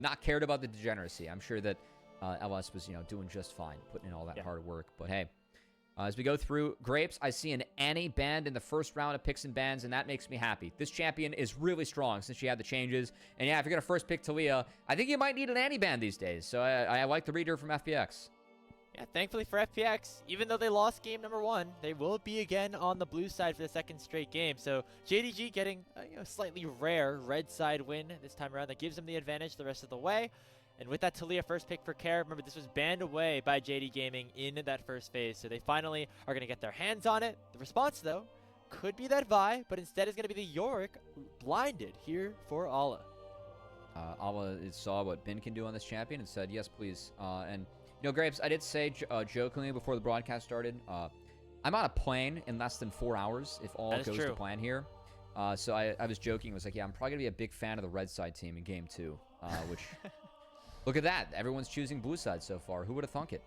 not cared about the degeneracy. I'm sure that LS was, doing just fine, putting in all that hard work. But hey, as we go through Grapes, I see an Annie banned in the first round of picks and bans, and that makes me happy. This champion is really strong since she had the changes. And yeah, if you're going to first pick Talia, I think you might need an Annie ban these days. So I like the reader from FPX. Yeah, thankfully for FPX, even though they lost game number 1, they will be again on the blue side for the second straight game. So JDG getting a slightly rare red side win this time around that gives them the advantage the rest of the way. And with that Talia first pick for Care, remember this was banned away by JD Gaming in that first phase, so they finally are going to get their hands on it. The response, though, could be that Vi, but instead is going to be the Yorick blinded here for Ala. Ala saw what Bin can do on this champion and said, yes, please. And, Grapes, I did say jokingly before the broadcast started, I'm on a plane in less than 4 hours if all goes to plan here. So I was joking. I was like, yeah, I'm probably going to be a big fan of the red side team in game 2, which... Look at that. Everyone's choosing blue side so far. Who would have thunk it?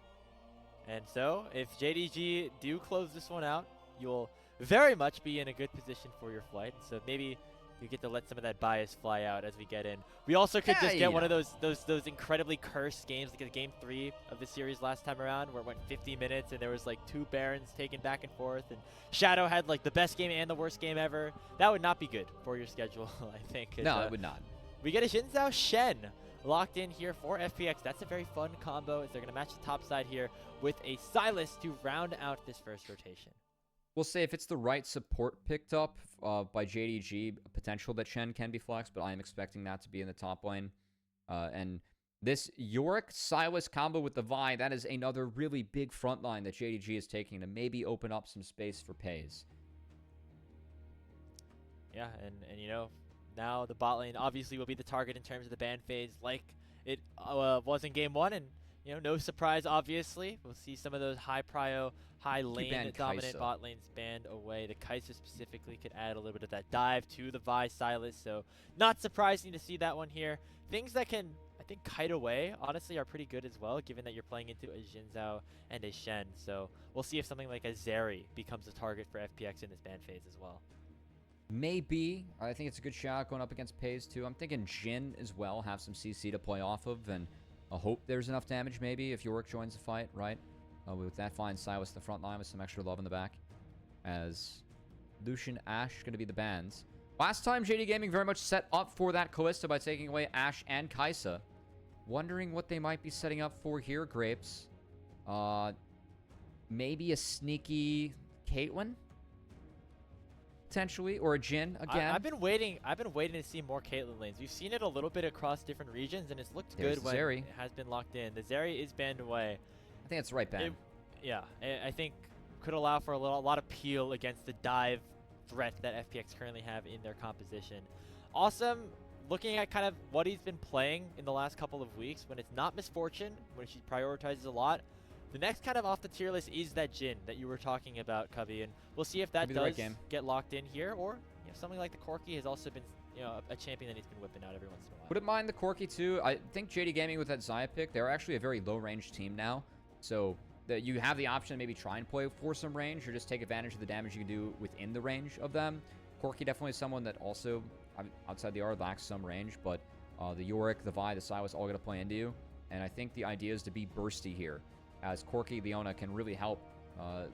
And so, if JDG do close this one out, you'll very much be in a good position for your flight. So maybe you get to let some of that bias fly out as we get in. We also could just get one of those incredibly cursed games, like game 3 of the series last time around, where it went 50 minutes and there was like 2 Barons taken back and forth, and Shadow had like the best game and the worst game ever. That would not be good for your schedule, I think. No, it would not. We get a Xin Zhao Shen locked in here for FPX. That's a very fun combo as they're going to match the top side here with a Sylas to round out this first rotation. We'll say if it's the right support picked up by JDG, potential that Shen can be flexed, but I am expecting that to be in the top lane. And this Yorick Sylas combo with the Vi, that is another really big front line that JDG is taking to maybe open up some space for Peyz. Yeah, and now the bot lane obviously will be the target in terms of the ban phase like it was in game 1, and no surprise obviously. We'll see some of those high prio, high lane dominant bot lanes banned away. The Kai'Sa specifically could add a little bit of that dive to the Vi Sylas, so not surprising to see that one here. Things that can, I think, kite away honestly are pretty good as well, given that you're playing into a Xin Zhao and a Shen. So we'll see if something like a Zeri becomes a target for FPX in this ban phase as well. Maybe. I think it's a good shot going up against Peyz, too. I'm thinking Jin as well, have some CC to play off of, and I hope there's enough damage, maybe, if Yorick joins the fight, right? With that fine Sylas in the front line with some extra love in the back. As Lucian, Ashe going to be the bans. Last time, JD Gaming very much set up for that Kalista by taking away Ashe and Kai'Sa. Wondering what they might be setting up for here, Grapes. Maybe a sneaky Caitlyn? Potentially, or a Jhin again. I've been waiting to see more Caitlyn lanes. We've seen it a little bit across different regions, and it's looked good when it has been locked in. The Zeri is banned away. I think it's the right ban. Yeah, I think could allow for a lot of peel against the dive threat that FPX currently have in their composition. Awesome. Looking at kind of what he's been playing in the last couple of weeks, when it's not Misfortune, when she prioritizes a lot, the next kind of off the tier list is that Jhin that you were talking about, Cubby, and we'll see if that does get locked in here, or something like the Corki has also been a champion that he's been whipping out every once in a while. Wouldn't mind the Corki too. I think JD Gaming with that Xayah pick, they're actually a very low range team now, so that you have the option to maybe try and play for some range or just take advantage of the damage you can do within the range of them. Corki definitely is someone that also outside the R lacks some range, but the Yorick, the Vi, the Sylas all going to play into you, and I think the idea is to be bursty here, as Corki Leona can really help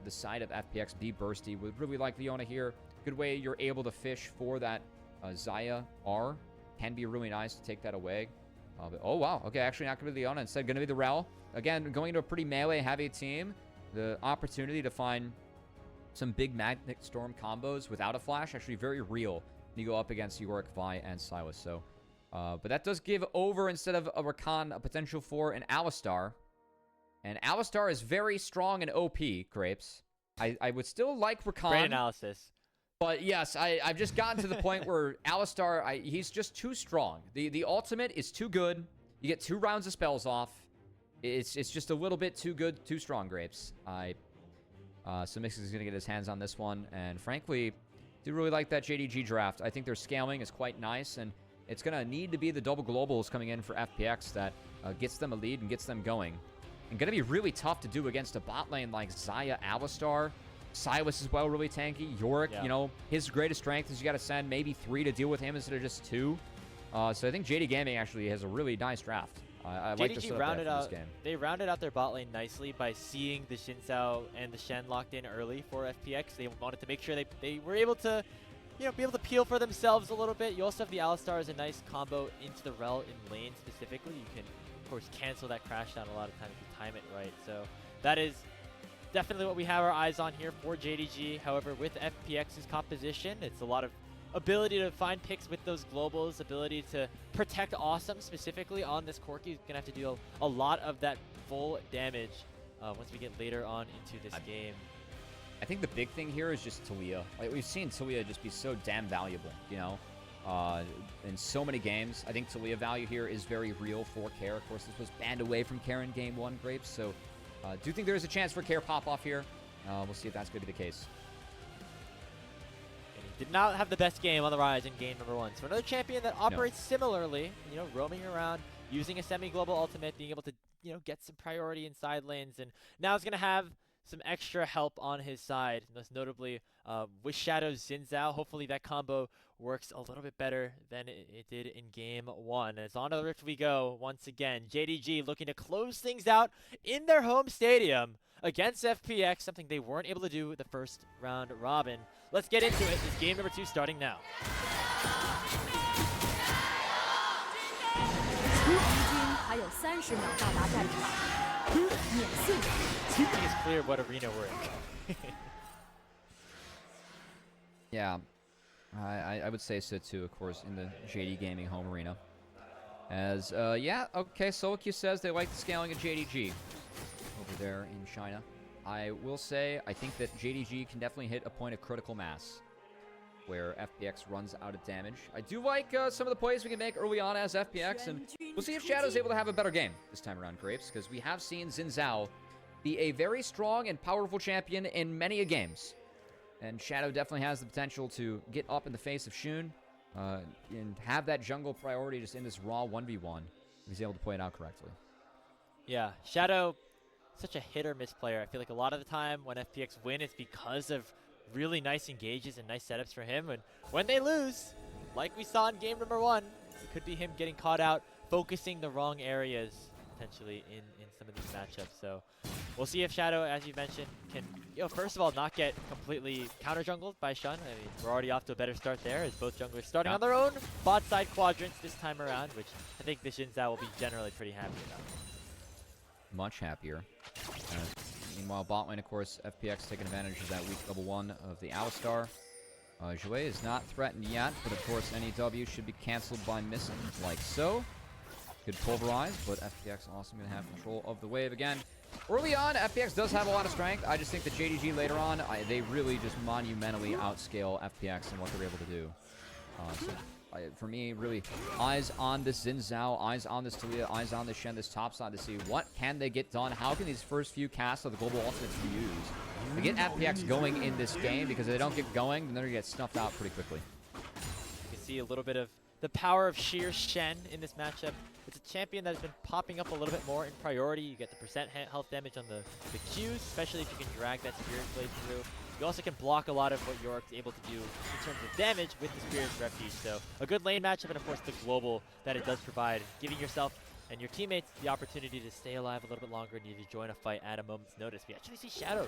the side of FPX be bursty. Would really like Leona here. Good way you're able to fish for that Xayah R. Can be really nice to take that away. But, oh, wow. Okay, actually not going to be Leona. Instead, going to be the Rel. Again, going into a pretty melee-heavy team. The opportunity to find some big Magnet Storm combos without a flash actually very real when you go up against Yorick, Vi, and Sylas. So, but that does give over, instead of a Rakan, a potential for an Alistar. And Alistar is very strong and OP, Grapes. I would still like Rakan. Great analysis. But yes, I've just gotten to the point where Alistar, he's just too strong. The ultimate is too good. You get 2 rounds of spells off. It's just a little bit too good, too strong, Grapes. So Mix is going to get his hands on this one. And frankly, do really like that JDG draft. I think their scaling is quite nice. And it's going to need to be the double globals coming in for FPX that gets them a lead and gets them going. And going to be really tough to do against a bot lane like Xayah, Alistar. Sylas as well, really tanky. Yorick, his greatest strength is you got to send maybe 3 to deal with him instead of just 2. So I think JD Gaming actually has a really nice draft. I like the JDG setup rounded there for out. this game. They rounded out their bot lane nicely by seeing the Xin Zhao and the Shen locked in early for FPX. They wanted to make sure they were able to, be able to peel for themselves a little bit. You also have the Alistar as a nice combo into the Rel in lane specifically. You can, of course, cancel that crash down a lot of times if you time it right. So that is definitely what we have our eyes on here for JDG. However, with FPX's composition, it's a lot of ability to find picks with those globals, ability to protect Awesome specifically on this Corki. He's going to have to do a lot of that full damage once we get later on into this game. I think the big thing here is just Taliyah. Like, we've seen Taliyah just be so damn valuable, in so many games. I think Taliyah value here is very real for Care. Of course, this was banned away from Care in Game 1, Grapes, so do think there is a chance for Care pop-off here. We'll see if that's going to be the case. Did not have the best game on the rise in game number 1. So another champion that operates similarly, roaming around, using a semi-global ultimate, being able to, get some priority in side lanes, and now is going to have some extra help on his side, most notably with Shadow's Xin Zhao. Hopefully that combo works a little bit better than it did in game 1. As on to the Rift we go once again. JDG looking to close things out in their home stadium against FPX, something they weren't able to do the first round robin. Let's get into it. This game number 2 starting now. I think it's clear what arena we're in. Yeah, I would say so too, of course, in the JD Gaming home arena. As, yeah, okay, SoloQ says they like the scaling of JDG over there in China. I will say, I think that JDG can definitely hit a point of critical mass where FPX runs out of damage. I do like some of the plays we can make early on as FPX, and we'll see if Shadow's able to have a better game this time around, Grapes, because we have seen Xin Zhao be a very strong and powerful champion in many games. And Shadow definitely has the potential to get up in the face of Shun and have that jungle priority just in this raw 1v1 if he's able to play it out correctly. Yeah, Shadow, such a hit or miss player. I feel like a lot of the time when FPX win, it's because of really nice engages and nice setups for him. And when they lose, like we saw in game number 1, it could be him getting caught out, focusing the wrong areas potentially in some of these matchups. So we'll see if Shadow, as you mentioned, can, first of all, not get completely counter-jungled by Shun. I mean, we're already off to a better start there as both junglers starting on their own bot side quadrants this time around, which I think the Xin Zhao will be generally pretty happy about. Much happier. Meanwhile, bot lane, of course, FPX taking advantage of that weak level 1 of the Alistar. Jwei is not threatened yet, but of course any W should be cancelled by missing, like so. Good pulverize, but FPX also going to have control of the wave again. Early on, FPX does have a lot of strength. I just think that JDG later on, they really just monumentally outscale FPX and what they're able to do. For me, really, eyes on this Xin Zhao, eyes on this Taliyah, eyes on this Shen, this top side to see what can they get done. How can these first few casts of the global ultimates be used to get FPX going in this game? Because if they don't get going, then they're going to get snuffed out pretty quickly. You can see a little bit of the power of sheer Shen in this matchup. It's a champion that has been popping up a little bit more in priority. You get the percent health damage on the Qs, especially if you can drag that Spirit Blade through. You also can block a lot of what Yorick's able to do in terms of damage with the Spirit's Refuge. So a good lane matchup, and of course the global that it does provide, giving yourself and your teammates the opportunity to stay alive a little bit longer and you to join a fight at a moment's notice. We actually see Shadow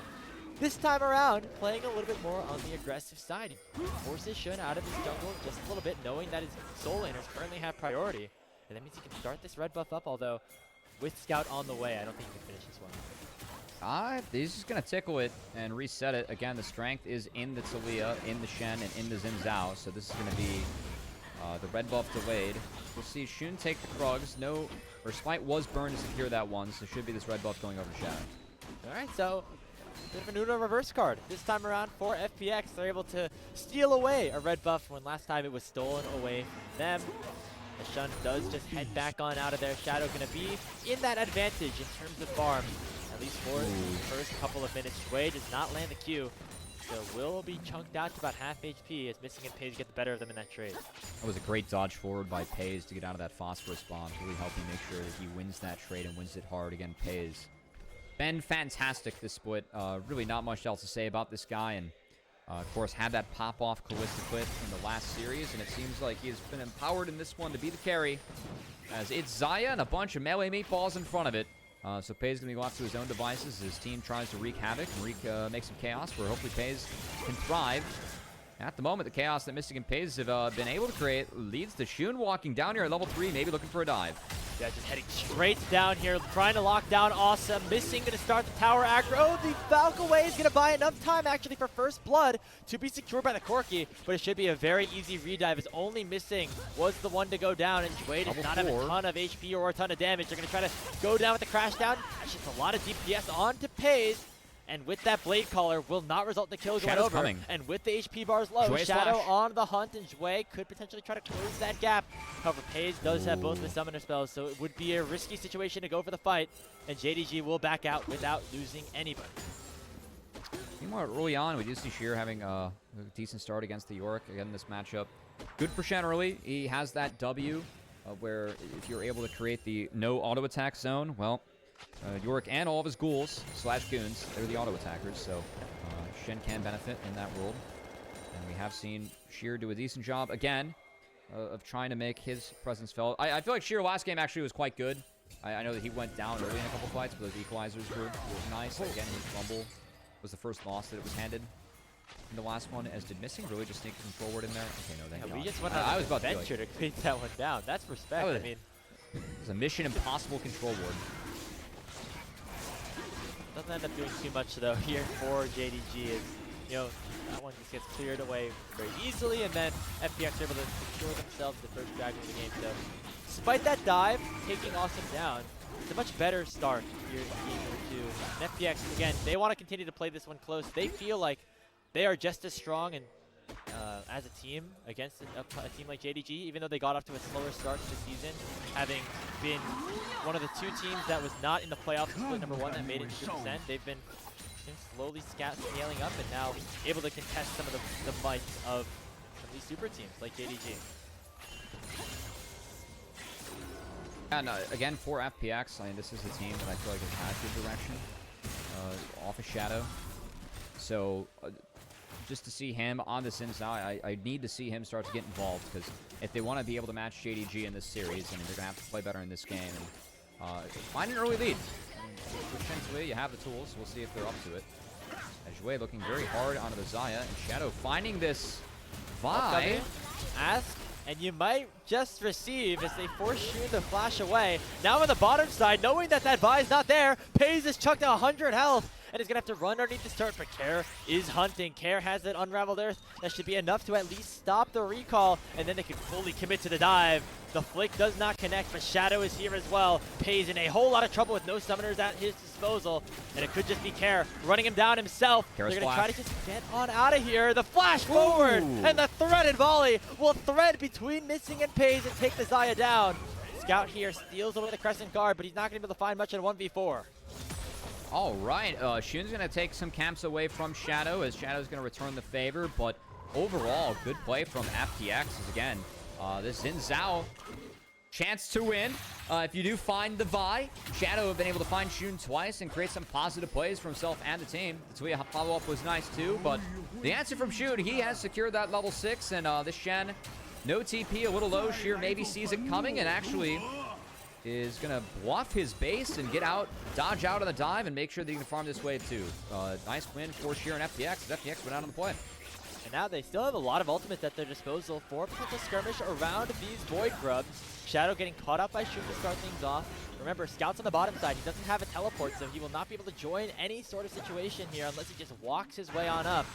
this time around playing a little bit more on the aggressive side. He forces Shun out of his jungle just a little bit, knowing that his soul laners currently have priority. And that means he can start this red buff up, although with Scout on the way, I don't think he can finish this one. He's just going to tickle it and reset it. Again, the strength is in the Taliyah, in the Shen, and in the Xin Zhao. So this is going to be the red buff delayed. We'll see Shun take the Krugs. Smite was burned to secure that one, so should be this red buff going over Shadow. All right, so a bit of an Uno reverse card. This time around for FPX, they're able to steal away a red buff when last time it was stolen away from them. As Shun does just head back on out of there. Shadow going to be in that advantage in terms of farm, at least for the first couple of minutes. Jwei does not land the Q, so will be chunked out to about half HP as Missing and Peyz get the better of them in that trade. That was a great dodge forward by Peyz to get out of that phosphorus bomb, really helping make sure that he wins that trade and wins it hard. Again, Peyz been fantastic this split. Really not much else to say about this guy, and Of course, had that pop-off Callista clip in the last series, and it seems like he has been empowered in this one to be the carry, as it's Xayah and a bunch of melee meatballs in front of it. So Peyz is going to go off to his own devices. His team tries to wreak havoc and make some chaos, where hopefully Peyz can thrive. At the moment, the chaos that Mystic and Peyz have been able to create leads to Shun walking down here at level 3, maybe looking for a dive. Yeah, just heading straight down here, trying to lock down Awesome. Missing, going to start the tower aggro. The Falcoway is going to buy enough time, actually, for first blood to be secured by the Corki, but it should be a very easy redive, as only Missing was the one to go down, and Jwei does not have a ton of HP or a ton of damage. They're going to try to go down with the crash down. That's just a lot of DPS onto Peyz. And with that Blade Caller, will not result in the kill going over. Coming. And with the HP bars low, Jwei Shadow slash. on the hunt, and Jwei could potentially try to close that gap. However, Peyz does have both the summoner spells, so it would be a risky situation to go for the fight. And JDG will back out without losing anybody. Meanwhile, early on, we do see Sheer having a decent start against the Yorick again in this matchup. Good for Shen early. He has that W, where if you're able to create the no auto attack zone, well, Yorick and all of his ghouls / goons, they're the auto attackers, so Shen can benefit in that world. And we have seen Sheer do a decent job again of trying to make his presence felt. I feel like Sheer last game actually was quite good. I know that he went down early in a couple fights, but those equalizers were nice. Again, his Rumble was the first loss that it was handed in the last one, as did Missing really just sneak him forward in there. Okay, no, thank God. We just went on an adventure to clean that one down. That's respect. I mean, it was a Mission Impossible control board. Doesn't end up doing too much though here for JDG. Is, you know, that one just gets cleared away very easily, and then FPX are able to secure themselves the first dragon of the game. So despite that dive, taking Awesome down, it's a much better start here in game number 2. And FPX, again, they want to continue to play this one close. They feel like they are just as strong and as a team against a team like JDG, even though they got off to a slower start to the season, having been one of the 2 teams that was not in the playoffs in split number 1 that made it to 2%. They've been slowly scaling up and now able to contest some of the might of some of these super teams like JDG. And again, for FPX, I mean, this is a team that I feel like has had good direction off of Shadow. So just to see him on this inside, I need to see him start to get involved, because if they want to be able to match JDG in this series, I mean, they're going to have to play better in this game and find an early lead. With Jwei, you have the tools. We'll see if they're up to it. As Jwei looking very hard onto the Xayah, and Shadow finding this Vi. Ask, and you might just receive as they force Shun to flash away. Now on the bottom side, knowing that that Vi is not there, Peyz is chucked to 100 health. And is going to have to run underneath the start, but Care is hunting. Care has that Unraveled Earth. That should be enough to at least stop the recall, and then they can fully commit to the dive. The flick does not connect, but Shadow is here as well. Peyz in a whole lot of trouble with no summoners at his disposal, and it could just be Care running him down himself. Care's They're going to try to just get on out of here. The flash forward, and the threaded volley will thread between Missing and Peyz and take the Xayah down. Scout here steals away the Crescent Guard, but he's not going to be able to find much in a 1v4. All right, Shun's going to take some camps away from Shadow, as Shadow's going to return the favor, but overall, good play from FPX. As again, this Xin Zhao, chance to win. If you do find the Vi, Shadow have been able to find Shun twice and create some positive plays for himself and the team. The Tsuya follow-up was nice too, but the answer from Shun, he has secured that level 6, and this Shen, no TP, a little low. Sheer maybe sees it coming and actually is going to bluff his base and get out, dodge out on the dive, and make sure that he can farm this wave too. Nice win for Sheer and FPX, as FPX went out on the play. And now they still have a lot of ultimates at their disposal for potential skirmish around these Void Grubs. Shadow getting caught up by Shun to start things off. Remember, Scout's on the bottom side. He doesn't have a teleport, so he will not be able to join any sort of situation here unless he just walks his way on up.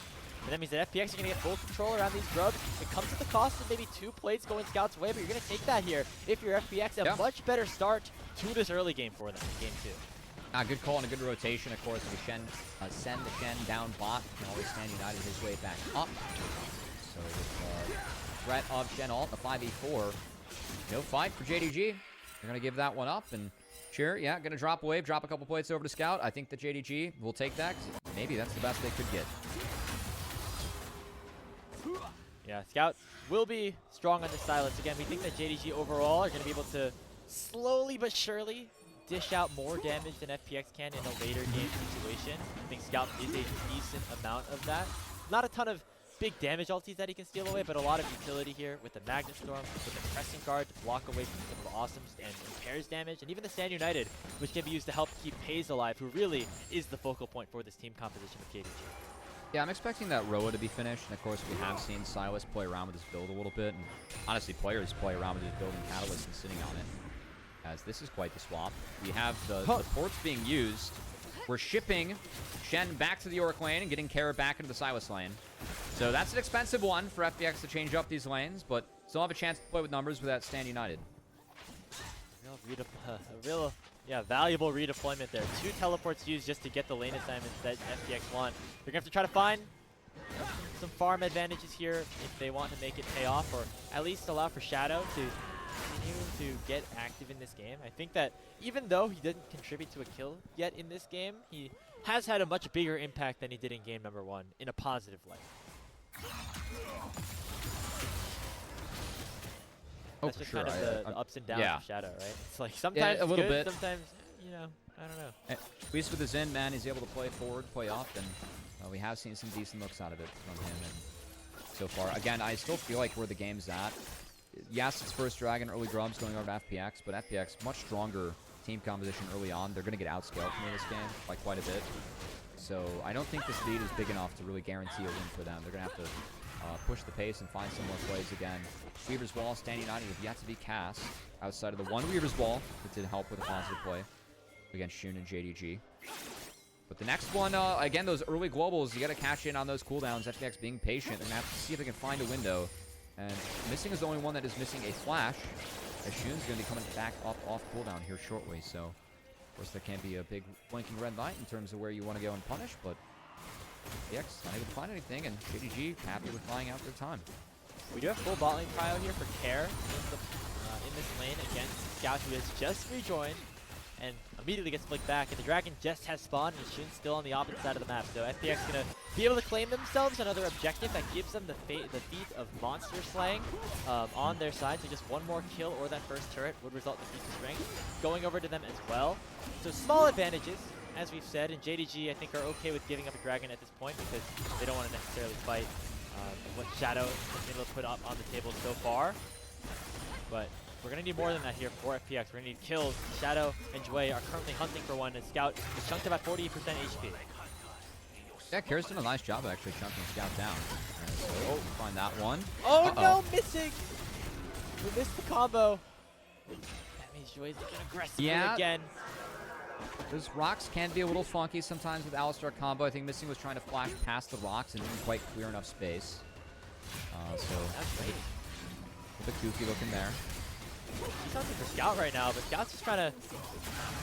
And that means that FPX are going to get full control around these grubs. It comes at the cost of maybe 2 plates going Scout's way, but you're going to take that here if you're FPX. A much better start to this early game for them in game 2. Good call and a good rotation, of course. The Shen, send the Shen down bot. Can always stand united his way back up. So with threat of Shen ult, the 5v4. No fight for JDG. They're going to give that one up. And Sheer, yeah, going to drop a wave, drop a couple plates over to Scout. I think the JDG will take that, 'cause maybe that's the best they could get. Yeah, Scout will be strong on the silence. Again, we think that JDG overall are going to be able to slowly but surely dish out more damage than FPX can in a later game situation. I think Scout is a decent amount of that. Not a ton of big damage ultis that he can steal away, but a lot of utility here with the Magnet Storm, with the Pressing Guard to block away from some of the awesomes and Peyz damage, and even the Stand United, which can be used to help keep Peyz alive, who really is the focal point for this team composition of KDG. Yeah, I'm expecting that Roa to be finished, and of course we have seen Silas play around with his build a little bit, and honestly players play around with his build and Catalyst and sitting on it, as this is quite the swap. We have the ports being used. We're shipping Shen back to the York lane and getting Kara back into the Silas lane. So that's an expensive one for FPX to change up these lanes, but still have a chance to play with numbers with that Stand United. Valuable redeployment there. 2 teleports used just to get the lane assignments that FPX want. They're going to have to try to find some farm advantages here if they want to make it pay off, or at least allow for Shadow to continue to get active in this game. I think that even though he didn't contribute to a kill yet in this game, he has had a much bigger impact than he did in game number 1 in a positive light. That's just kind of the ups and downs of Shadow, right? It's like sometimes a little good, bit. sometimes, you know, I don't know. At least with his in, man, he's able to play forward, play up, and we have seen some decent looks out of it from him. And so far, again, I still feel like where the game's at. Yes, it's first Dragon, early Grubs going over to FPX, but FPX, much stronger team composition early on. They're going to get outscaled from this game by quite a bit. So I don't think this lead is big enough to really guarantee a win for them. They're going to have to push the pace and find some more plays again. Weaver's Wall, Stand United have yet to be cast outside of the one Weaver's Wall that did help with a positive play against Shun and JDG. But the next one, again, those early globals, you got to cash in on those cooldowns. FPX being patient. They're going to have to see if they can find a window. And Missing is the only one that is missing a flash, as Shun's going to be coming back up off cooldown here shortly. So, of course, there can be a big blinking red light in terms of where you want to go and punish, but FPX not able to find anything, and JDG happy with buying out their time. We do have full bot lane prio here for Care in this lane against Scout, who has just rejoined and immediately gets flicked back, and the Dragon just has spawned, and Shun's still on the opposite side of the map. So FPX going to be able to claim themselves another objective that gives them the feat of monster slaying on their side. So just one more kill or that first turret would result in the feat of strength going over to them as well. So small advantages, as we've said, and JDG I think are okay with giving up a Dragon at this point because they don't want to necessarily fight what Shadow has been able to put up on the table so far. But we're going to need more than that here for FPX. We're going to need kills. Shadow and Jwei are currently hunting for one, and Scout is chunked about 40% HP. Yeah, Kara's done a nice job of actually chunking Scout down. So find that one. Oh no, Missing! We missed the combo. That means Jwei's looking aggressive again. Those rocks can be a little funky sometimes with Alistar combo. I think Missing was trying to flash past the rocks and didn't quite clear enough space. So that's great. A bit goofy looking there. He's hunting for Scout right now, but Scout's just trying to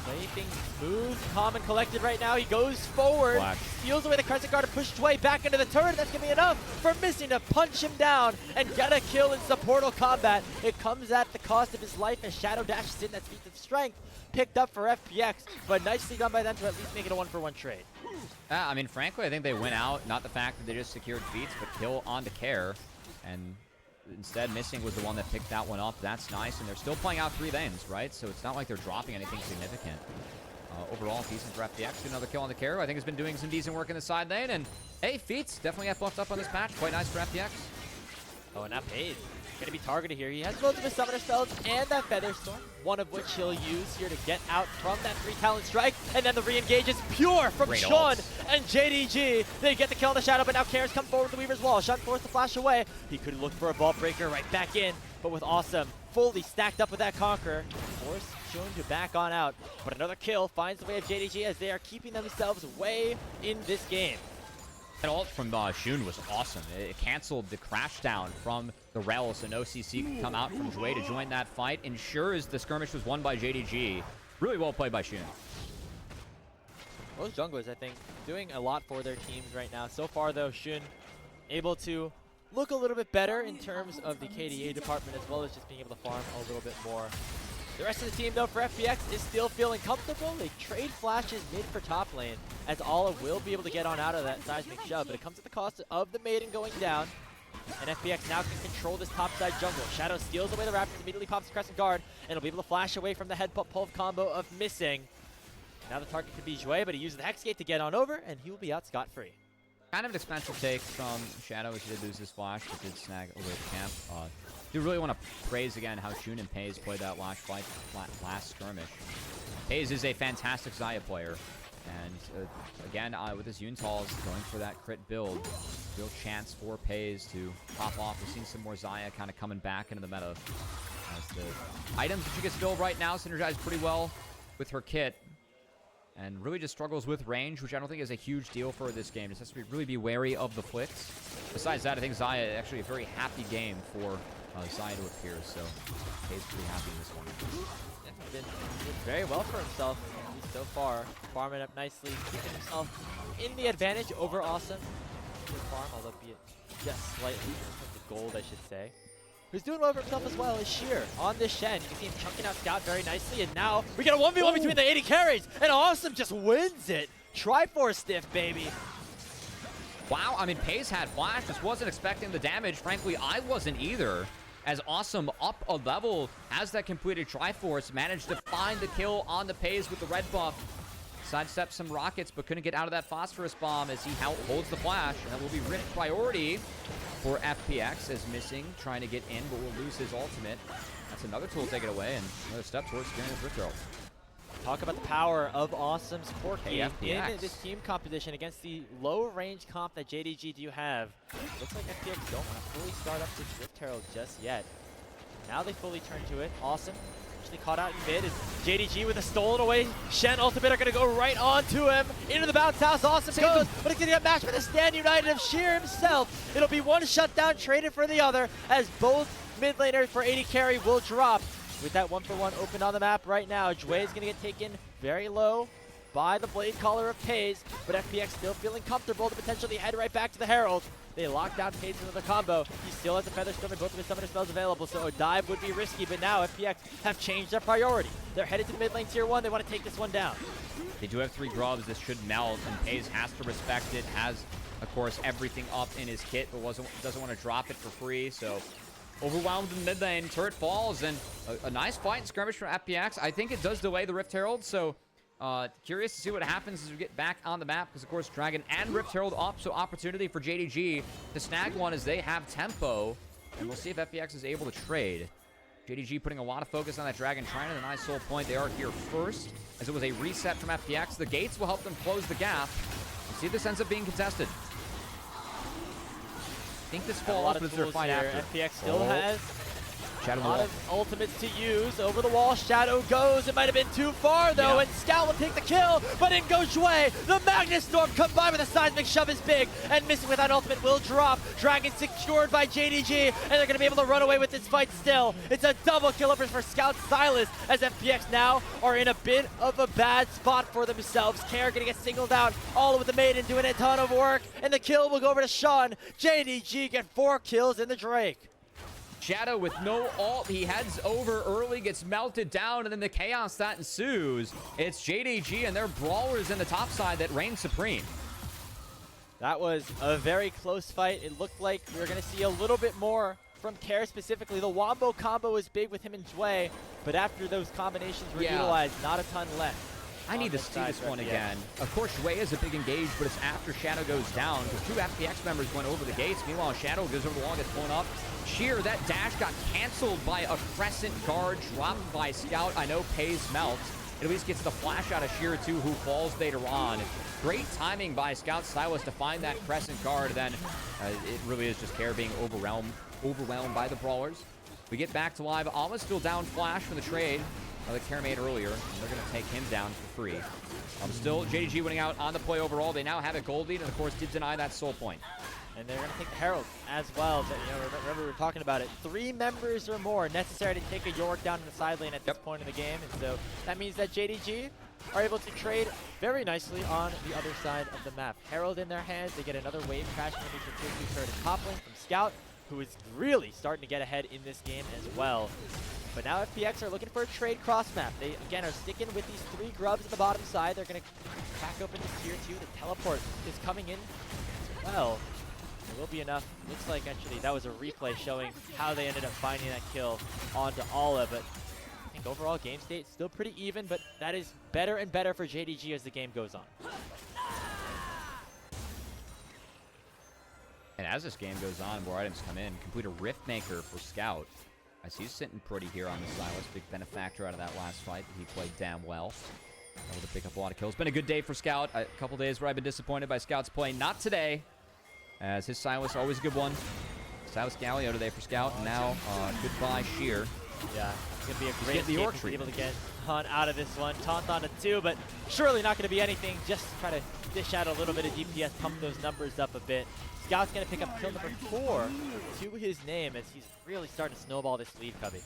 play things smooth, calm, and collected right now. He goes forward, steals away the Crescent Guard to push Jwei back into the turret. That's going to be enough for Missing to punch him down and get a kill in supportal combat. It comes at the cost of his life as Shadow dashes in. That feat of strength picked up for FPX, but nicely done by them to at least make it a 1-for-1 trade. I mean, frankly, I think they went out, not the fact that they just secured feats, but kill onto Care, and instead Missing was the one that picked that one up. That's nice, and they're still playing out 3 lanes, right? So it's not like they're dropping anything significant. Overall, decent for FPX. Another kill on the Care. I think has been doing some decent work in the side lane, and hey, feats definitely got buffed up on this patch. Quite nice for FPX. Oh, and now Peyz going to be targeted here. He has both of his summoner spells and that Feather Storm, one of which he'll use here to get out from that 3-talent strike, and then the re-engage is pure from Shun and JDG. They get the kill on the Shadow, but now Karen's come forward with the Weaver's Wall. Shun forced to flash away. He could look for a ball breaker right back in, but with Awesome fully stacked up with that Conqueror, force Shun to back on out. But another kill finds the way of JDG as they are keeping themselves way in this game. That ult from Shun was awesome. It canceled the crash down from the rel, so no CC could come out from Jwei to join that fight. Ensures the skirmish was won by JDG. Really well played by Shun. Both junglers, I think, doing a lot for their teams right now. So far, though, Shun able to look a little bit better in terms of the KDA department, as well as just being able to farm a little bit more. The rest of the team, though, for FPX is still feeling comfortable. They trade flashes mid for top lane, as Olive will be able to get on out of that seismic shove, but it comes at the cost of the Maiden going down. And FPX now can control this topside jungle. Shadow steals away the Raptors, immediately pops the Crescent Guard, and he'll be able to flash away from the headbutt pull combo of Missing. Now the target could be Jwei, but he uses the Hex Gate to get on over, and he will be out scot-free. Kind of an expensive take from Shadow, as he did lose his flash, but did snag over the camp. Do really want to praise again how Jun and Peyz played that last skirmish. Peyz is a fantastic Xayah player. And again, with his Yuntal's going for that crit build. Real chance for Peyz to pop off. We've seen some more Xayah kind of coming back into the meta. As the items that she gets build right now synergize pretty well with her kit. And really just struggles with range, which I don't think is a huge deal for this game. Just has to really be wary of the flicks. Besides that, I think Xayah actually a very happy game for Xayah to appear. So Peyz pretty happy in this one. Been very well for himself at least so far, farming up nicely, keeping himself in the advantage over Awesome. Good farm, although be it just slightly in terms of gold, I should say. Who's doing well for himself as well is Sheer on this Shen. You can see him chunking out Scout very nicely, and now we get a 1v1 between the 80 carries, and Awesome just wins it. Triforce stiff, baby. Wow, I mean, Peyz had flash. Just wasn't expecting the damage. Frankly, I wasn't either. As Awesome up a level, has that completed Triforce, managed to find the kill on the Peyz with the red buff. Sidestepped some rockets, but couldn't get out of that phosphorus bomb as he holds the flash. And that will be rich priority for FPX as Missing, trying to get in, but will lose his ultimate. That's another tool to take it away, and another step towards securing his Rift Herald. Talk about the power of Awesome's Porky in FPX. this team competition against the low-range comp that JDG do have. Looks like FPX don't want to fully start up this Rift Herald just yet. Now they fully turn to it. Awesome. Actually caught out in mid. Is JDG with a stolen away. Shen ultimate are going to go right onto him. Into the bounce house. Awesome goes, but it's going to get matched with a stand united of Sheer himself. It'll be one shutdown traded for the other as both mid laners for 80 carry will drop. With that 1-for-1 open on the map right now, Jwei is going to get taken very low by the Blade Caller of Peyz, but FPX still feeling comfortable to potentially head right back to the Herald. They lock down Peyz into the combo. He still has the Feather Storm and both of his summoner spells available, so a dive would be risky, but now FPX have changed their priority. They're headed to the mid lane tier 1. They want to take this one down. They do have 3 grubs. This should melt, and Peyz has to respect it. Has, of course, everything up in his kit, but doesn't want to drop it for free, so overwhelmed in mid lane. Turret falls, and a nice fight and skirmish from FPX. I think it does delay the Rift Herald, so curious to see what happens as we get back on the map, because of course Dragon and Rift Herald up, so opportunity for JDG to snag one as they have tempo, and we'll see if FPX is able to trade. JDG putting a lot of focus on that Dragon, trying to deny soul point. They are here first, as it was a reset from FPX. The gates will help them close the gap. We'll see if this ends up being contested. I think this falls, but it's their fight after. FPX still has Shadow a lot of ultimates to use. Over the wall, Shadow goes. It might have been too far, though, and Scout will take the kill, but in goes Jwei. The Magnet Storm combined with a seismic shove is big, and Missing with that ultimate will drop. Dragon secured by JDG, and they're going to be able to run away with this fight still. It's a double kill over for Scout Silas, as FPX now are in a bit of a bad spot for themselves. Care going to get singled out, all with the Maiden doing a ton of work, and the kill will go over to Sean. JDG get 4 kills in the Drake. Shadow with no ult, he heads over early, gets melted down, and then the chaos that ensues. It's JDG and their brawlers in the top side that reign supreme. That was a very close fight. It looked like we were going to see a little bit more from Care specifically. The Wombo combo was big with him and Jwei, but after those combinations were utilized, not a ton left. I need to see this one again. Of course, Jwei is a big engage, but it's after Shadow goes down, because 2 FPX members went over the gates. Meanwhile, Shadow goes over the wall, gets blown up. Sheer, that dash got canceled by a Crescent guard dropped by Scout. I know Peyz melts. It at least gets the flash out of Sheer, too, who falls later on. Great timing by Scout Silas to find that Crescent guard. Then it really is just Care being overwhelmed by the brawlers. We get back to live. Alma's still down flash from the trade that Care made earlier, and they're going to take him down for free. Still, JDG winning out on the play overall. They now have a gold lead, and of course did deny that soul point. And they're going to take the Herald as well. But, remember we were talking about it. 3 members or more necessary to take a York down in the side lane at this point in the game. And so that means that JDG are able to trade very nicely on the other side of the map. Herald in their hands. They get another wave crashing into the tier 2 turret and top lane from Scout, who is really starting to get ahead in this game as well. But now FPX are looking for a trade cross map. They, again, are sticking with these 3 grubs at the bottom side. They're going to crack open this tier 2. The teleport is coming in as well. It will be enough. Looks like actually that was a replay showing how they ended up finding that kill onto Ala. But I think overall game state still pretty even, but that is better and better for JDG as the game goes on. And as this game goes on, more items come in. Complete a Rift Maker for Scout. I see he's sitting pretty here on the Silas. Big benefactor out of that last fight. He played damn well. Able to pick up a lot of kills. Been a good day for Scout. A couple days where I've been disappointed by Scout's play. Not today, as his Silas always a good one. Silas Galio today for Scout. And now, goodbye Sheer. Yeah, it's going to be a great the escape orc to be able treatment. to get Hunt out of this one. Taunt on it too, but surely not going to be anything. Just try to dish out a little bit of DPS, pump those numbers up a bit. Scout's going to pick up kill number 4 to his name as he's really starting to snowball this lead, Cubby.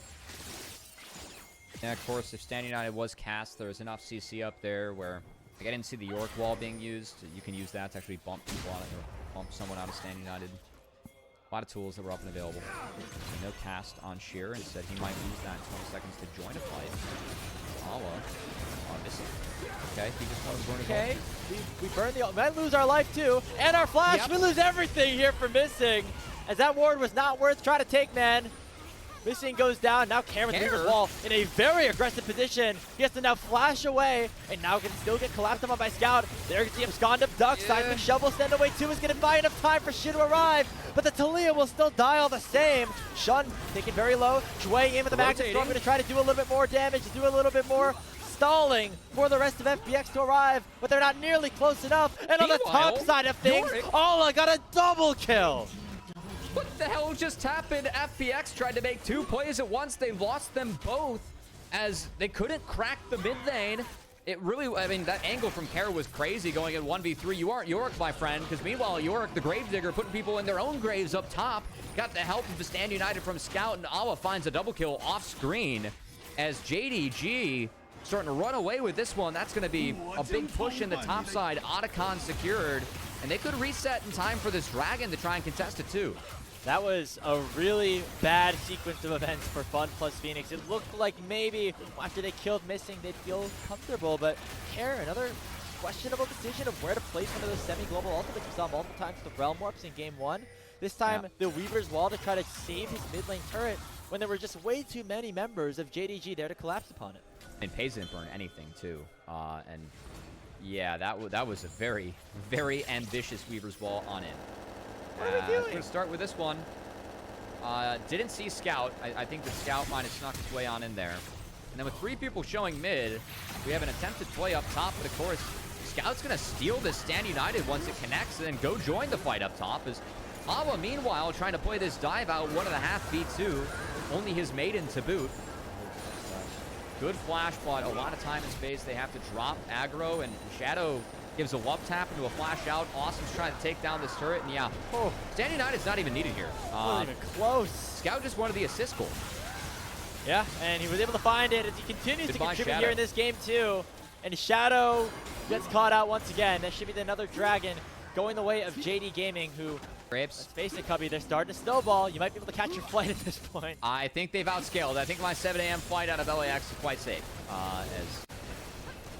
Yeah, of course, if Stand United was cast, there was enough CC up there where, like, I didn't see the York wall being used. You can use that to actually bump people out, or bump someone out of Stand United. A lot of tools that were up and available. No cast on Sheer. Instead, he might use that in 20 seconds to join a fight. Allah. Missing. Okay, he just wanted to burn his Okay, we burn the... Might lose our life too, and our flash. Yep. We lose everything here for Missing, as that ward was not worth trying to take, man. Missing goes down. Now Cameron's Weaver's Wall in a very aggressive position. He has to now flash away, and now can still get collapsed on by Scout. There you can see him scond up duck. Seismic Shovel stand away too is going to buy enough time for Shin to arrive, but the Talia will still die all the same. Shun taken very low. Jwei in with the Magnus Storm, going to try to do a little bit more damage, do a little bit more stalling for the rest of FPX to arrive, but they're not nearly close enough. And on the top side of things, Ola got a double kill. What the hell just happened? FPX tried to make 2 plays at once. They lost them both as they couldn't crack the mid lane. It really, I mean, that angle from Kara was crazy going at 1v3. You aren't York, my friend, because meanwhile, York, the Gravedigger, putting people in their own graves up top, got the help of the Stand United from Scout, and Awa finds a double kill off screen as JDG starting to run away with this one. That's going to be a big push in the top side. Otacon secured, and they could reset in time for this Dragon to try and contest it too. That was a really bad sequence of events for FunPlus Phoenix. It looked like maybe after they killed Missing, they'd feel comfortable, but Care, another questionable decision of where to place one of those semi-global ultimates. We saw multiple times with the Realm Warps in game 1. This time, the Weaver's Wall to try to save his mid lane turret when there were just way too many members of JDG there to collapse upon it. And Peyz didn't burn anything too. And yeah, that was a very, very ambitious Weaver's Wall on it. We're going to start with this one. Didn't see Scout. I think the Scout might have snuck his way on in there. And then with 3 people showing mid, we have an attempted play up top, but of course, Scout's going to steal this Stand United once it connects and then go join the fight up top. As Awa, meanwhile, trying to play this dive out 1.5 V2, only his maiden to boot. Good flash, but a lot of time and space they have to drop aggro, and Shadow gives a love tap into a flash out. Awesome's trying to take down this turret, and yeah, Stand United's not even needed here. Not even close. Scout just wanted the assist goal. Yeah, and he was able to find it as he continues to contribute Shadow here in this game too. And Shadow gets caught out once again. That should be another Dragon going the way of JD Gaming, who, let's face it, Cubby, they're starting to snowball. You might be able to catch your flight at this point. I think they've outscaled. I think my 7 a.m. flight out of LAX is quite safe. As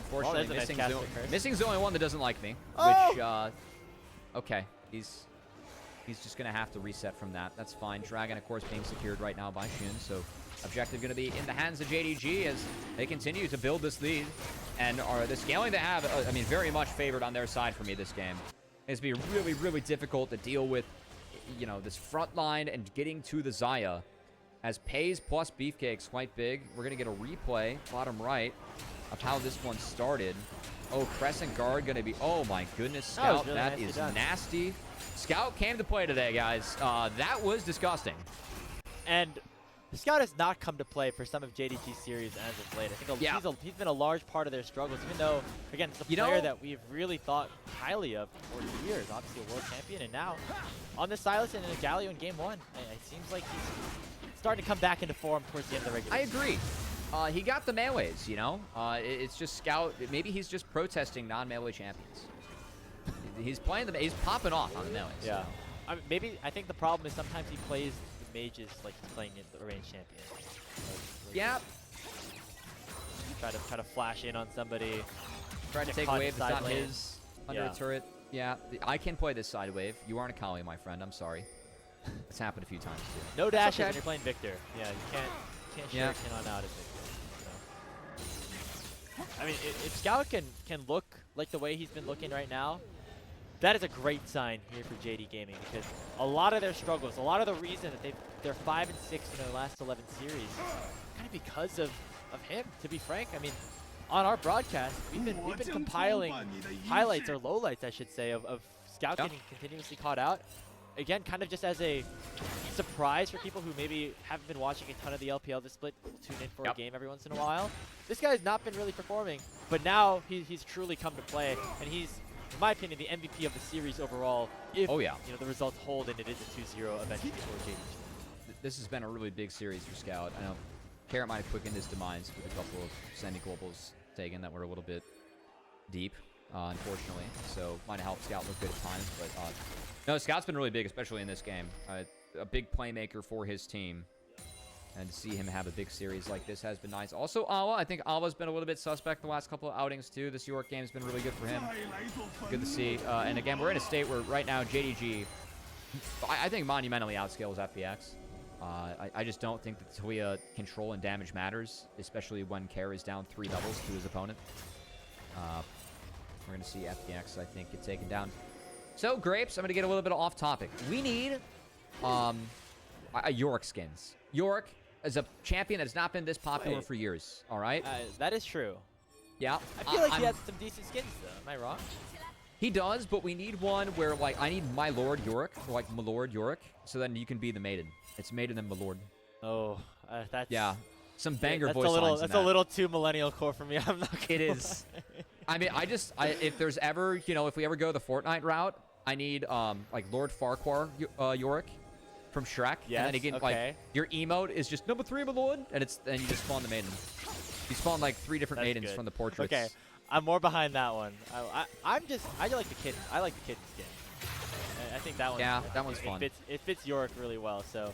unfortunately, Missing's the only one that doesn't like me. Which, okay, he's just going to have to reset from that. That's fine. Dragon, of course, being secured right now by Shun, so objective going to be in the hands of JDG as they continue to build this lead. And the scaling they have, I mean, very much favored on their side for me this game. It's going to be really, really difficult to deal with, you know, this front line and getting to the Xayah. As Peyz plus Beefcake's quite big. We're going to get a replay, bottom right, of how this one started. Oh, Crescent Guard going to be... Oh, my goodness, Scout. That is nasty. Scout came to play today, guys. That was disgusting. And Scout has not come to play for some of JDG's series as of late. I think he's been a large part of their struggles, even though, again, it's a player that we've really thought highly of for years. Obviously a world champion, and now on the Silas and in a Galio in game 1, it seems like he's starting to come back into form towards the end of the regular season. I agree. He got the melees, you know? It's just Scout. Maybe he's just protesting non-melee champions. He's playing he's popping off on the melees. Yeah. I mean, I think the problem is sometimes he plays the mages like he's playing in the range champion. Yeah. Try to flash in on somebody. Try to take a wave that's not his under a turret. Yeah. I can play this side wave. You aren't a Kali, my friend. I'm sorry. It's happened a few times too. No dashes when you're playing Victor. Yeah, you can't shuriken on out as Victor. So. I mean, if Scout can look like the way he's been looking right now, that is a great sign here for JD Gaming, because a lot of their struggles, a lot of the reason that they're 5-6 in their last 11 series, kind of because of him, to be frank. I mean, on our broadcast, we've been compiling highlights, or lowlights, I should say, of Scout getting continuously caught out. Again, kind of just as a surprise for people who maybe haven't been watching a ton of the LPL this split, tune in for a game every once in a while. This guy has not been really performing, but now he's truly come to play, and he's, in my opinion, the MVP of the series overall. If you know, the results hold and it is a 2-0 eventually for JDG. This has been a really big series for Scout. I know Carrot might have quickened his demise with a couple of semi-globals taken that were a little bit deep, unfortunately. So might have helped Scout look good at times. But no, Scout's been really big, especially in this game. A big playmaker for his team. And to see him have a big series like this has been nice. Also, Awa. I think Awa's been a little bit suspect the last couple of outings, too. This York game has been really good for him. Good to see. And again, we're in a state where right now JDG, I think, monumentally outscales FPX. I just don't think that Talia control and damage matters, especially when Care is down 3 levels to his opponent. We're going to see FPX, I think, get taken down. So, Grapes, I'm going to get a little bit off topic. We need York skins. York is a champion that has not been this popular for years, all right? That is true. Yeah. I feel like he has some decent skins, though. Am I wrong? He does, but we need one where, like, I need my Lord Yorick, or, like, my Lord Yorick, so then you can be the maiden. It's maiden and my Lord. Oh, that's... Yeah. Some banger voice lines That's a little too millennial core for me. I'm not gonna It is. I mean, if there's ever, you know, if we ever go the Fortnite route, I need, like, Lord Farquhar Yorick from Shrek. Yes, and then again, like, your emote is just number 3, my Lord, and you just spawn the maiden. You spawn, like, 3 different maidens from the portraits. Okay. I'm more behind that one. I like the kitten. I like the kitten skin. I think that one. Yeah, that one's fun. It fits York really well. So,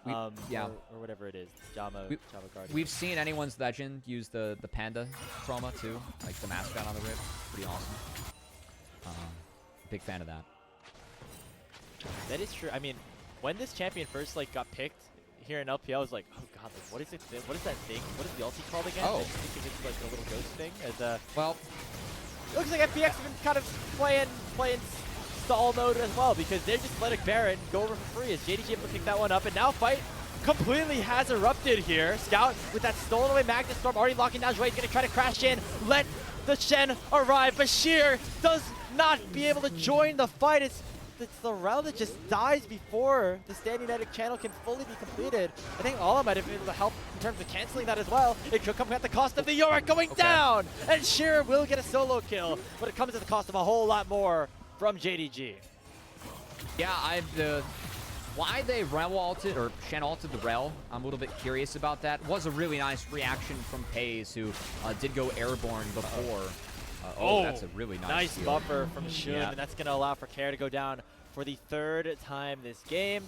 or whatever it is, Jama Guardian. We've seen anyone's legend use the panda chroma too, like the mascot on the rib. Pretty awesome. Big fan of that. That is true. I mean, when this champion first got picked here in LPL, I was like, oh god, like, what is it? What is that thing? What is the ulti called again? Oh, I think it's like a little ghost thing. Well, it looks like FPX have been kind of playing stall mode as well, because they just let a Baron go over for free as JDG able to pick that one up, and now fight completely has erupted here. Scout with that stolen away Magnus Storm already locking down Jwei. He's going to try to crash in, let the Shen arrive. Bashir does not be able to join the fight. It's the Rel that just dies before the standing Epic channel can fully be completed. I think Ala might have been able to help in terms of canceling that as well. It could come at the cost of the Yorick going down, and Sheer will get a solo kill, but it comes at the cost of a whole lot more from JDG. Yeah, why they Rel ulted, or Shen ulted the Rel, I'm a little bit curious about that. Was a really nice reaction from Peyz, who did go airborne before. That's a really nice buffer from Shun, and that's going to allow for Care to go down for the 3rd time this game.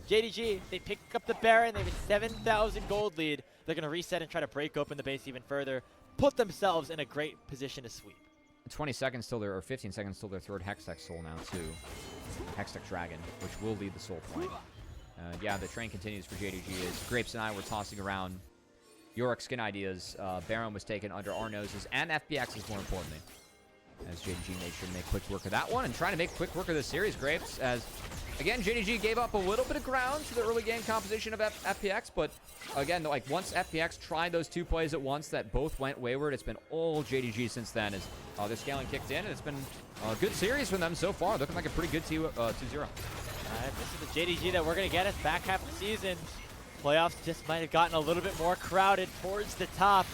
JDG, they pick up the Baron. They have a 7,000 gold lead. They're going to reset and try to break open the base even further, put themselves in a great position to sweep. 20 seconds till or 15 seconds till their 3rd Hextech Soul now, too. Hextech Dragon, which will lead the Soul point. Yeah, the train continues for JDG as Grapes and I were tossing around Yorick skin ideas. Baron was taken under our noses, and FPX's more importantly. As JDG made sure to make quick work of that one, and trying to make quick work of this series, Grapes, as, again, JDG gave up a little bit of ground to the early game composition of FPX, but, again, like, once FPX tried those 2 plays at once that both went wayward, it's been all JDG since then, as their scaling kicked in, and it's been a good series for them so far, looking like a pretty good 2-0. This is the JDG that we're going to get us back half of the season. Playoffs just might have gotten a little bit more crowded towards the top.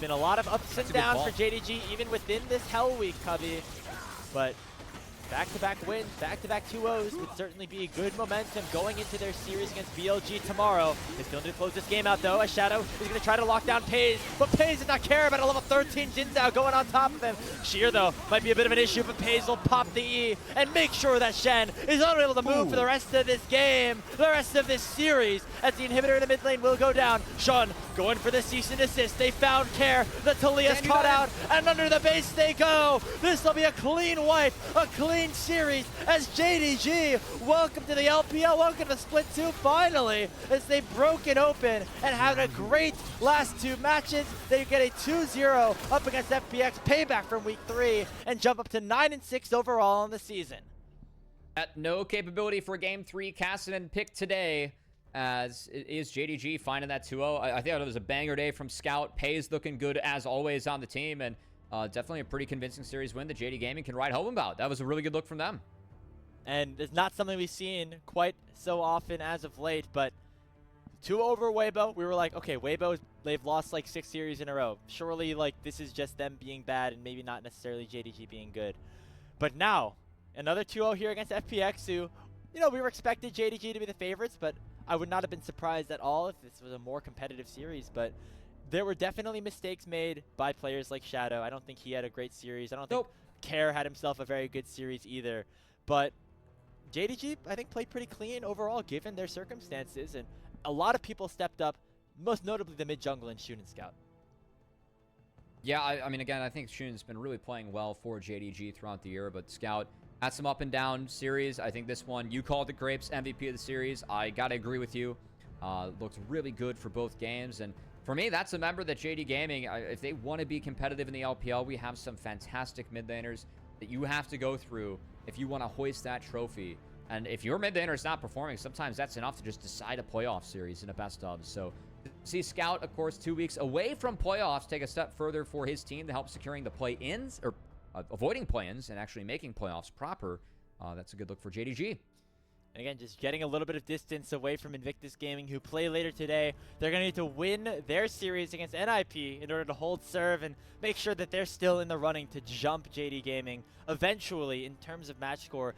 Been a lot of ups and downs for JDG, even within this Hell Week, Cubby. But back-to-back wins, back-to-back 2-0s would certainly be good momentum going into their series against BLG tomorrow. They still need to close this game out, though, as Shadow is going to try to lock down Peyz, but Peyz does not care about a level 13 Jin Zhao going on top of him. Sheer, though, might be a bit of an issue, but Peyz will pop the E and make sure that Shen is unable to move for the rest of this game, the rest of this series, as the inhibitor in the mid lane will go down. Shun going for the cease and desist. They found Care. The Talia's caught out, and under the base they go. This will be a clean wipe, a clean main series as JDG, welcome to the LPL, welcome to Split 2 finally, as they've broken open and had a great last 2 matches. They get a 2-0 up against FPX, payback from week 3, and jump up to 9-6 overall in the season. At no capability for Game 3, Cassidy picked today, as it is JDG finding that 2-0. I think it was a banger day from Scout. Peyz looking good as always on the team, and definitely a pretty convincing series win that JD Gaming can ride home about. That was a really good look from them. And it's not something we've seen quite so often as of late, but 2 over Weibo, we were like, okay, Weibo, they've lost like 6 series in a row. Surely, like, this is just them being bad and maybe not necessarily JDG being good. But now, another 2-0 here against FPX, who, you know, we were expected JDG to be the favorites, but I would not have been surprised at all if this was a more competitive series. But there were definitely mistakes made by players like Shadow. I don't think he had a great series. I don't think Care had himself a very good series either. But JDG, I think, played pretty clean overall given their circumstances. And a lot of people stepped up, most notably the mid-jungle and Shun and Scout. Yeah, I mean, again, I think Shun's been really playing well for JDG throughout the year, but Scout had some up and down series. I think this one, you called the Grapes MVP of the series. I got to agree with you. Looked really good for both games. And for me, that's a member that JD Gaming, if they want to be competitive in the LPL, we have some fantastic mid laners that you have to go through if you want to hoist that trophy. And if your mid laner is not performing, sometimes that's enough to just decide a playoff series in a best of. So see Scout, of course, 2 weeks away from playoffs, take a step further for his team to help securing the play-ins, or avoiding play-ins and actually making playoffs proper. That's a good look for JDG. And again, just getting a little bit of distance away from Invictus Gaming, who play later today. They're going to need to win their series against NIP in order to hold serve and make sure that they're still in the running to jump JD Gaming eventually in terms of match score.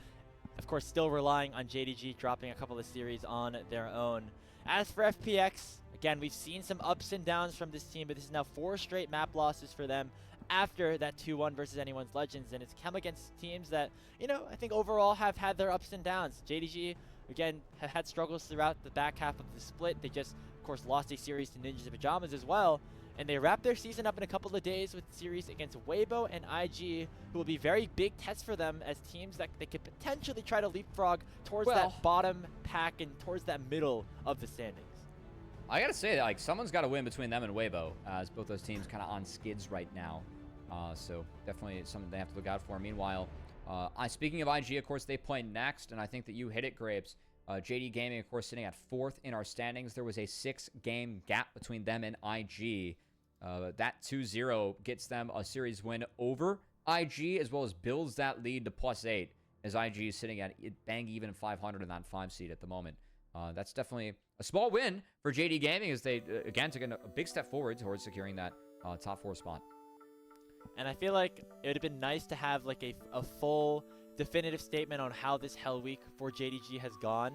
Of course, still relying on JDG dropping a couple of series on their own. As for FPX, again, we've seen some ups and downs from this team, but this is now 4 straight map losses for them after that 2-1 versus Anyone's Legends, and it's come against teams that, you know, I think overall have had their ups and downs. JDG, again, have had struggles throughout the back half of the split. They just, of course, lost a series to Ninjas in Pajamas as well, and they wrapped their season up in a couple of days with series against Weibo and IG, who will be very big tests for them as teams that they could potentially try to leapfrog towards that bottom pack and towards that middle of the standings. I gotta say, like, someone's got to win between them and Weibo, as both those teams kind of on skids right now. So definitely something they have to look out for. Meanwhile, speaking of IG, of course, they play next, and I think that you hit it, Grapes. JD Gaming, of course, sitting at 4th in our standings. There was a 6-game gap between them and IG. That 2-0 gets them a series win over IG, as well as builds that lead to +8, as IG is sitting at bang even 500 in that 5 seed at the moment. That's definitely a small win for JD Gaming, as they, again, took a big step forward towards securing that top 4 spot. And I feel like it would have been nice to have like a full definitive statement on how this Hell Week for JDG has gone.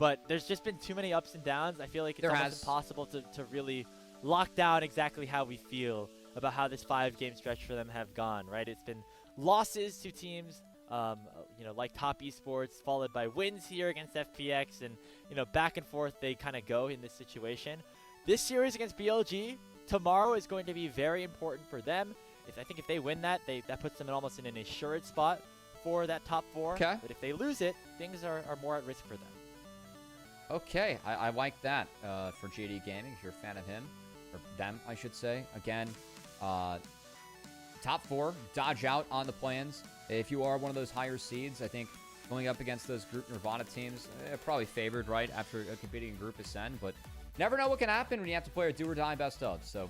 But there's just been too many ups and downs. I feel like it's almost impossible to really lock down exactly how we feel about how this 5-game stretch for them have gone, right? It's been losses to teams, you know, like Top Esports, followed by wins here against FPX, and, you know, back and forth they kind of go in this situation. This series against BLG tomorrow is going to be very important for them. I think if they win that, that puts them almost in an assured spot for that top 4. Okay. But if they lose it, things are more at risk for them. Okay, I like that for JD Gaming, if you're a fan of him, or them, I should say. Again, top 4, dodge out on the plans. If you are one of those higher seeds, I think going up against those group Nirvana teams, probably favored, right, after competing in Group Ascend, but never know what can happen when you have to play a do-or-die best of, so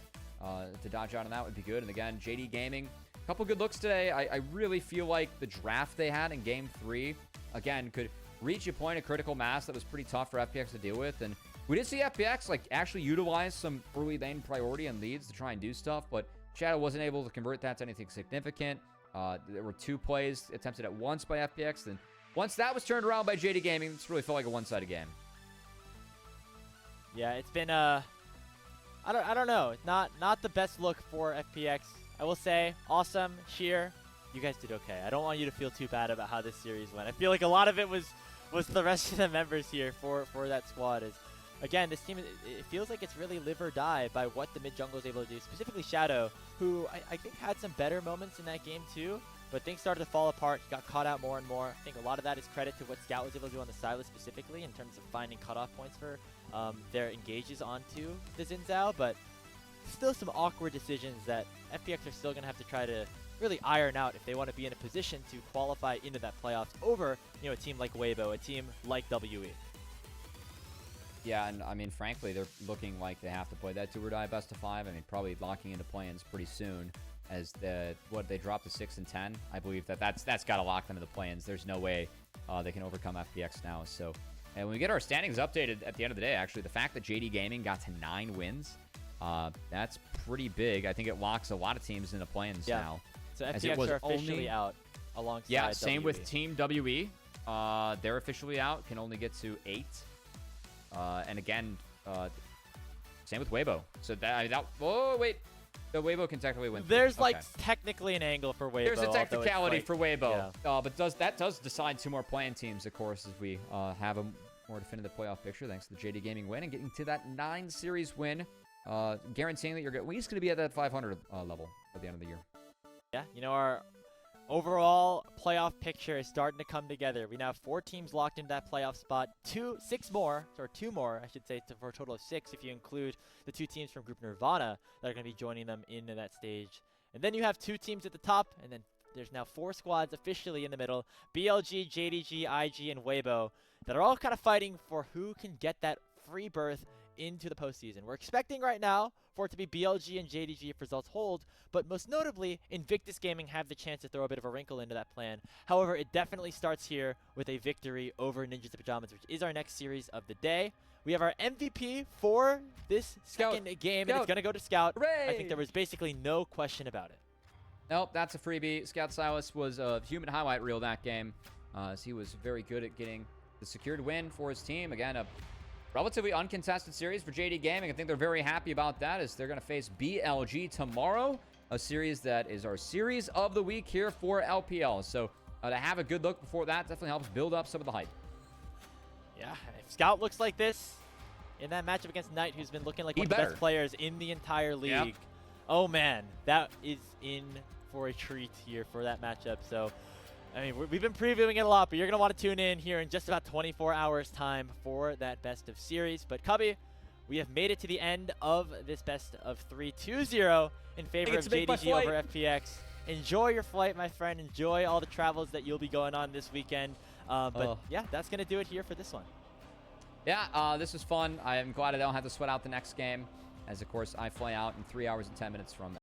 to dodge out on that would be good. And again, JD Gaming, a couple good looks today. I really feel like the draft they had in Game 3, again, could reach a point of critical mass that was pretty tough for FPX to deal with. And we did see FPX like actually utilize some early lane priority and leads to try and do stuff, but Shadow wasn't able to convert that to anything significant. There were 2 plays attempted at once by FPX. Then once that was turned around by JD Gaming, it's really felt like a one-sided game. Yeah, it's been I don't know. Not the best look for FPX. I will say, awesome, Sheer, you guys did okay. I don't want you to feel too bad about how this series went. I feel like a lot of it was the rest of the members here for that squad. Is again, this team, it feels like it's really live or die by what the mid jungle is able to do. Specifically Shadow, who I think had some better moments in that game too. but things started to fall apart. He got caught out more and more. I think a lot of that is credit to what Scout was able to do on the side list specifically in terms of finding cutoff points for their engages onto the Xin Zhao, but still some awkward decisions that FPX are still going to have to try to really iron out if they want to be in a position to qualify into that playoffs over, a team like Weibo, a team like WE. Yeah, and I mean, frankly, they're looking like they have to play that 2-or-die best of 5. I mean, probably locking into play-ins pretty soon as they dropped to 6 and 10. I believe that's got to lock them into the play-ins. There's no way they can overcome FPX now. So, and when we get our standings updated at the end of the day, actually, the fact that JD Gaming got to 9 wins, that's pretty big. I think it locks a lot of teams into play-ins now. So FPX are officially out alongside Yeah, same WE. with Team WE. They're officially out, can only get to 8. And again, same with Weibo. So oh, wait. The Weibo can technically win. There's like technically an angle for Weibo. There's a technicality for Weibo. Yeah. But that does decide 2 more playing teams, of course, as we have a more definitive playoff picture thanks to the JD Gaming win and getting to that 9 series win, guaranteeing that you're at least going to be at that 500 level at the end of the year. Yeah, our overall playoff picture is starting to come together. We now have 4 teams locked into that playoff spot. 2 more, I should say, for a total of 6 if you include the 2 teams from Group Nirvana that are going to be joining them into that stage. And then you have 2 teams at the top, and then there's now 4 squads officially in the middle. BLG, JDG, IG, and Weibo that are all kind of fighting for who can get that free berth into the postseason. We're expecting right now for it to be BLG and JDG if results hold, but most notably, Invictus Gaming have the chance to throw a bit of a wrinkle into that plan. However, it definitely starts here with a victory over Ninjas in Pajamas, which is our next series of the day. We have our MVP for this second game, and it's going to go to Scout. Hooray! I think there was basically no question about it. Nope, that's a freebie. Scout Silas was a human highlight reel that game, as he was very good at getting the secured win for his team. Again, a relatively uncontested series for JD Gaming. I think they're very happy about that as they're going to face BLG tomorrow, a series that is our series of the week here for LPL. So to have a good look before that definitely helps build up some of the hype. Yeah, if Scout looks like this in that matchup against Knight, who's been looking like one of the best players in the entire league, oh man, that is in for a treat here for that matchup. So I mean, we've been previewing it a lot, but you're going to want to tune in here in just about 24 hours time for that best of series. But Cubby, we have made it to the end of this best of 3 2-0 in favor of JDG over FPX. Enjoy your flight, my friend. Enjoy all the travels that you'll be going on this weekend. But yeah, that's going to do it here for this one. Yeah, this was fun. I am glad I don't have to sweat out the next game, as of course I fly out in 3 hours and 10 minutes from